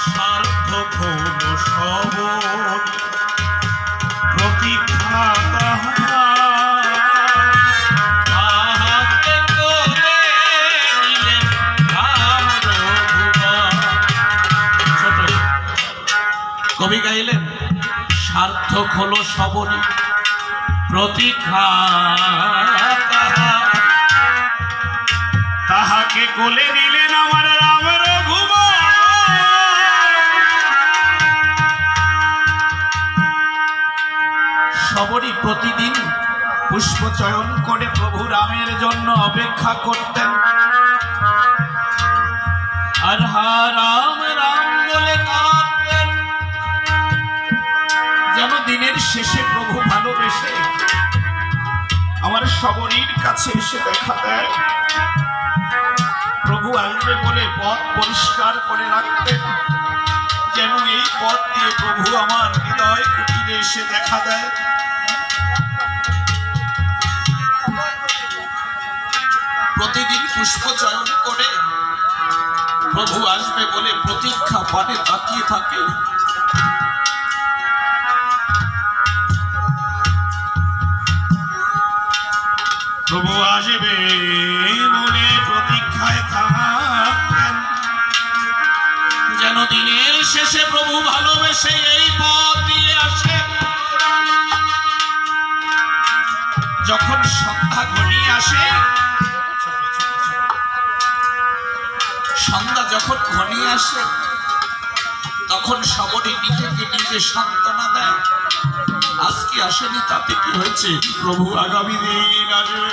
সার্থক হলো সবল প্রতীক্ষা কবি গাইলেন সার্থক হলো সবল প্রতীক্ষা তাহাকে কোলে দিলেন আমার রামের রঘুবর সবরই প্রতিদিন পুষ্প চয়ন করে প্রভু রামের জন্য অপেক্ষা করতেন আর হা রাম রাম বলে কাঁদতেন যেন দিনের শেষে প্রভু ভালোবেসে আমার সবরীর কাছে এসে দেখা দেয় প্রভু আসবে বলে পথ পরিষ্কার করে রাখতেন যেন এই পথ দিয়ে প্রভু আমার হৃদয় কুটিরে এসে দেখা দেয় প্রতিদিন পুষ্প চয়ন করে প্রভু আসবে বলে প্রতীক্ষা পানে তাকিয়ে থাকে প্রভু আসবে বলে প্রতীক্ষায় থাকতেন যেন দিনের শেষে প্রভু ভালোবেসে এই পথ দিয়ে আসে যখন সন্ধ্যা ঘনিয়ে আসে সন্ধ্যা যখন ঘনিয়ে আসে তখন সবরই নিজেকে নিজে সান্ত্বনা দেয় আজকে আসেনি তাতে কি হয়েছে প্রভু আগামী দিন আসবে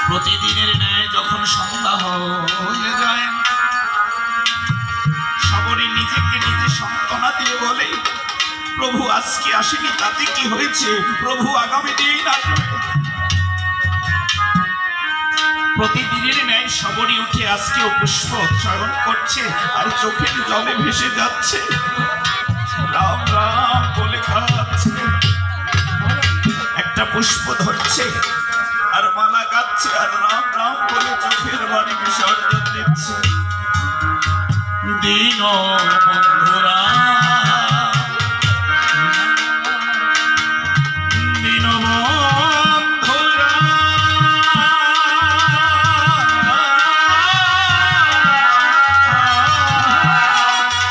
প্রতিদিনের ন্যায় যখন সন্ধ্যা হয়ে যায় সবরই নিজেকে নিজে সান্ত্বনা দিয়ে বলে প্রভু আজকে আসেনি তাতে কি হয়েছে প্রভু আগামী দিন আসবে প্রতিদিনের ন্যায় সবরই উঠে আজকেও পুষ্প চয়ন করছে আর চোখের জলে ভেসে যাচ্ছে রাম রাম বলে কাঁদছে একটা পুষ্প ধরছে আর মালা গাচ্ছে আর রাম রাম বলে চোখের বাড়ি বিসর্জন দিচ্ছে দিন